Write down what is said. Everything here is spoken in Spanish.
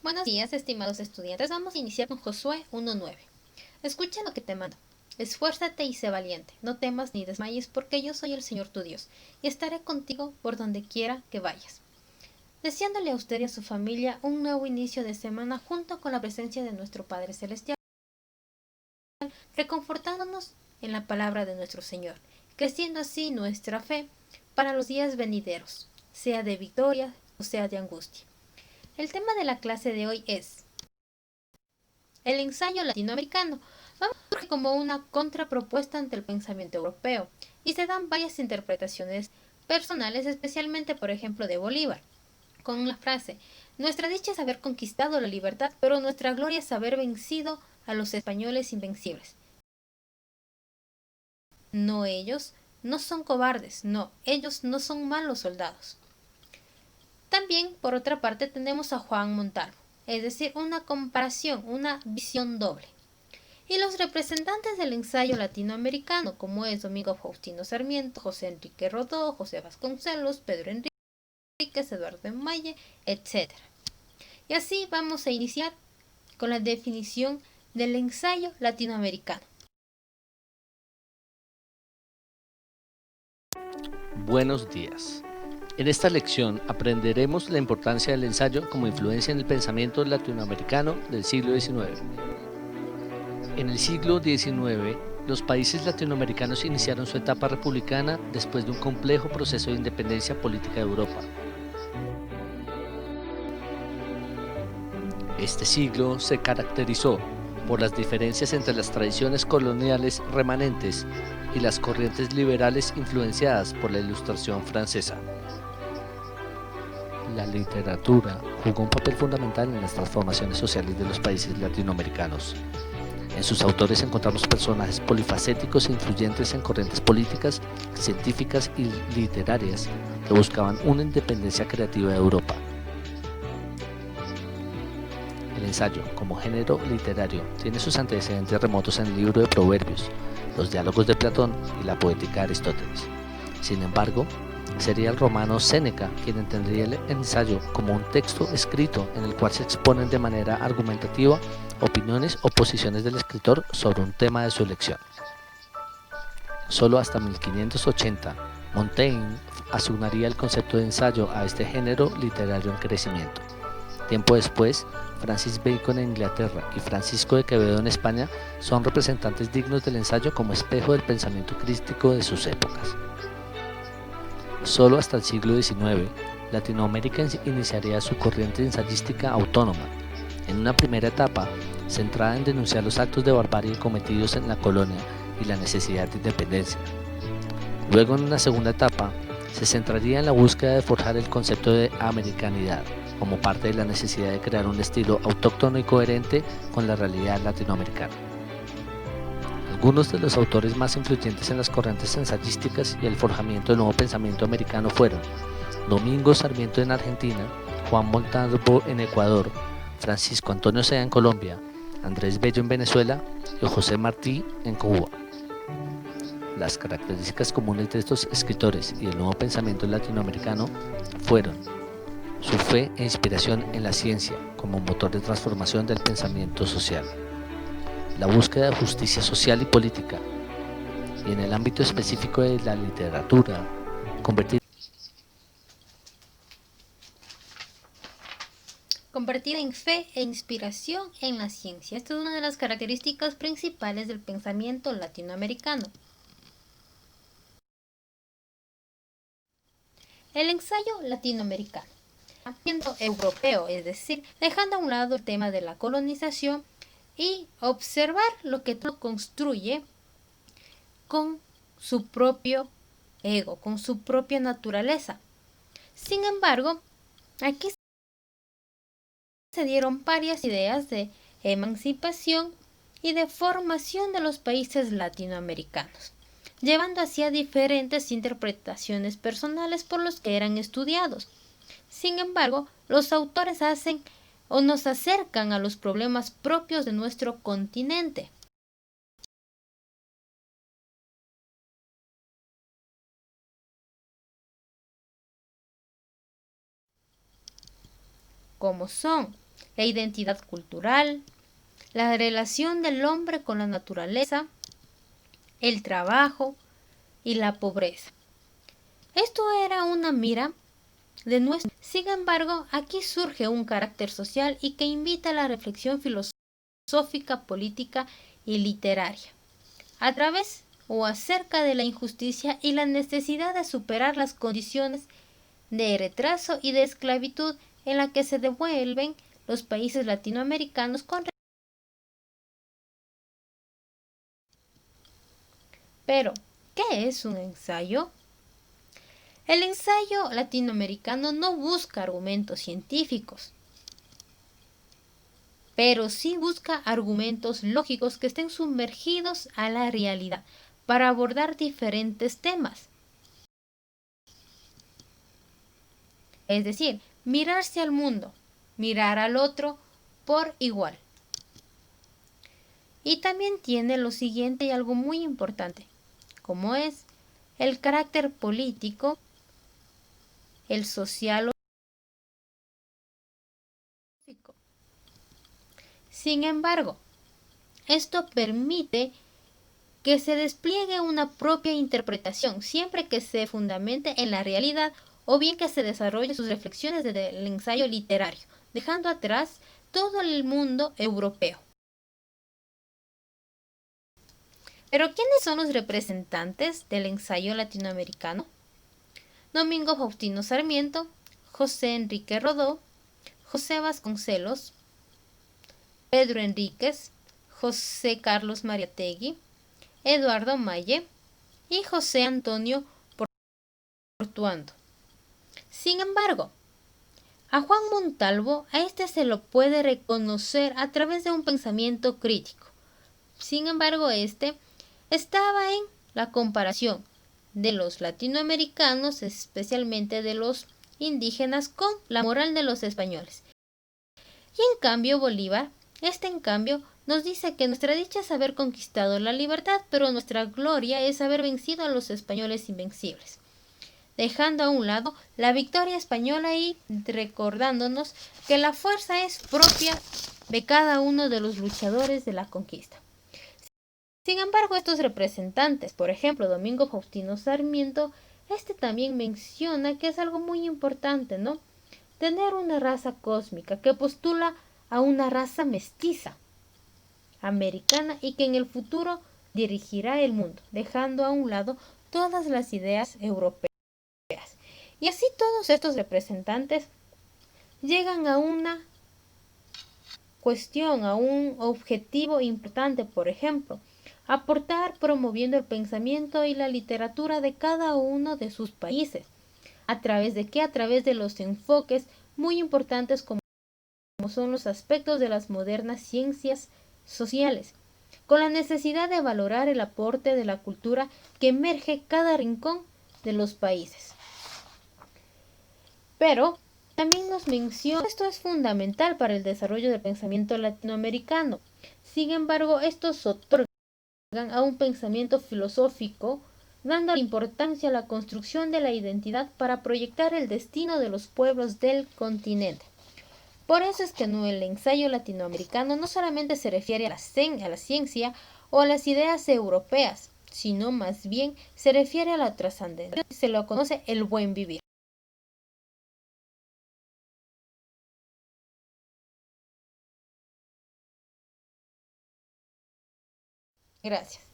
Buenos días, estimados estudiantes. Vamos a iniciar con Josué 1:9. Escucha lo que te mando. Esfuérzate y sé valiente. No temas ni desmayes, porque yo soy el Señor tu Dios, y estaré contigo por donde quiera que vayas. Deseándole a usted y a su familia un nuevo inicio de semana junto con la presencia de nuestro Padre Celestial, reconfortándonos en la palabra de nuestro Señor, creciendo así nuestra fe para los días venideros, sea de victoria o sea de angustia. El tema de la clase de hoy es el ensayo latinoamericano. Vamos a ver como una contrapropuesta ante el pensamiento europeo, y se dan varias interpretaciones personales, especialmente por ejemplo de Bolívar, con la frase: nuestra dicha es haber conquistado la libertad, pero nuestra gloria es haber vencido a los españoles invencibles. No, ellos no son cobardes, no, ellos no son malos soldados. También, por otra parte, tenemos a Juan Montalvo, es decir, una comparación, una visión doble. Y los representantes del ensayo latinoamericano, como es Domingo Faustino Sarmiento, José Enrique Rodó, José Vasconcelos, Pedro Enríquez, Eduardo Malle, etc. Y así vamos a iniciar con la definición del ensayo latinoamericano. Buenos días. En esta lección aprenderemos la importancia del ensayo como influencia en el pensamiento latinoamericano del siglo XIX. En el siglo XIX, los países latinoamericanos iniciaron su etapa republicana después de un complejo proceso de independencia política de Europa. Este siglo se caracterizó por las diferencias entre las tradiciones coloniales remanentes y las corrientes liberales influenciadas por la Ilustración francesa. La literatura jugó un papel fundamental en las transformaciones sociales de los países latinoamericanos. En sus autores encontramos personajes polifacéticos e influyentes en corrientes políticas, científicas y literarias que buscaban una independencia creativa de Europa. El ensayo, como género literario, tiene sus antecedentes remotos en el libro de Proverbios, los diálogos de Platón y la poética de Aristóteles. Sin embargo, sería el romano Séneca quien entendería el ensayo como un texto escrito en el cual se exponen de manera argumentativa opiniones o posiciones del escritor sobre un tema de su elección. Solo hasta 1580, Montaigne asignaría el concepto de ensayo a este género literario en crecimiento. Tiempo después, Francis Bacon en Inglaterra y Francisco de Quevedo en España son representantes dignos del ensayo como espejo del pensamiento crítico de sus épocas. Solo hasta el siglo XIX, Latinoamérica iniciaría su corriente ensayística autónoma, en una primera etapa centrada en denunciar los actos de barbarie cometidos en la colonia y la necesidad de independencia. Luego, en una segunda etapa, se centraría en la búsqueda de forjar el concepto de americanidad, como parte de la necesidad de crear un estilo autóctono y coherente con la realidad latinoamericana. Algunos de los autores más influyentes en las corrientes ensayísticas y el forjamiento del nuevo pensamiento americano fueron Domingo Sarmiento en Argentina, Juan Montalvo en Ecuador, Francisco Antonio Sea en Colombia, Andrés Bello en Venezuela y José Martí en Cuba. Las características comunes de estos escritores y del nuevo pensamiento latinoamericano fueron su fe e inspiración en la ciencia como motor de transformación del pensamiento social, la búsqueda de justicia social y política, y en el ámbito específico de la literatura, Convertida en fe e inspiración en la ciencia. Esta es una de las características principales del pensamiento latinoamericano. El ensayo latinoamericano, siendo europeo, es decir, dejando a un lado el tema de la colonización y observar lo que todo construye con su propio ego, con su propia naturaleza. Sin embargo, aquí se dieron varias ideas de emancipación y de formación de los países latinoamericanos, llevando hacia diferentes interpretaciones personales por los que eran estudiados. Sin embargo, los autores hacen o nos acercan a los problemas propios de nuestro continente. Como son la identidad cultural, la relación del hombre con la naturaleza, el trabajo y la pobreza. Esto era una mira de nuestro. Sin embargo, aquí surge un carácter social y que invita a la reflexión filosófica, política y literaria, a través o acerca de la injusticia y la necesidad de superar las condiciones de retraso y de esclavitud en la que se devuelven los países latinoamericanos con. Pero, ¿qué es un ensayo? El ensayo latinoamericano no busca argumentos científicos, pero sí busca argumentos lógicos que estén sumergidos a la realidad para abordar diferentes temas. Es decir, mirarse al mundo, mirar al otro por igual. Y también tiene lo siguiente y algo muy importante, como es el carácter político, el social. Sin embargo, esto permite que se despliegue una propia interpretación, siempre que se fundamente en la realidad o bien que se desarrolle sus reflexiones desde el ensayo literario, dejando atrás todo el mundo europeo. Pero ¿quiénes son los representantes del ensayo latinoamericano? Domingo Faustino Sarmiento, José Enrique Rodó, José Vasconcelos, Pedro Enríquez, José Carlos Mariátegui, Eduardo Malle y José Antonio Portuando. Sin embargo, a Juan Montalvo a este se lo puede reconocer a través de un pensamiento crítico. Sin embargo, este estaba en la comparación de los latinoamericanos, especialmente de los indígenas, con la moral de los españoles. Y en cambio Bolívar, en cambio, nos dice que nuestra dicha es haber conquistado la libertad, pero nuestra gloria es haber vencido a los españoles invencibles, dejando a un lado la victoria española y recordándonos que la fuerza es propia de cada uno de los luchadores de la conquista. Sin embargo, estos representantes, por ejemplo, Domingo Faustino Sarmiento, también menciona que es algo muy importante, ¿no? Tener una raza cósmica que postula a una raza mestiza americana y que en el futuro dirigirá el mundo, dejando a un lado todas las ideas europeas. Y así todos estos representantes llegan a una cuestión, a un objetivo importante, por ejemplo, aportar promoviendo el pensamiento y la literatura de cada uno de sus países. ¿A través de qué? A través de los enfoques muy importantes como son los aspectos de las modernas ciencias sociales, con la necesidad de valorar el aporte de la cultura que emerge cada rincón de los países. Pero también nos menciona, esto es fundamental para el desarrollo del pensamiento latinoamericano. Sin embargo, estos otorgan a un pensamiento filosófico, dando importancia a la construcción de la identidad para proyectar el destino de los pueblos del continente. Por eso es que el ensayo latinoamericano no solamente se refiere a la ciencia o a las ideas europeas, sino más bien se refiere a la trascendencia. Se lo conoce el buen vivir. Gracias.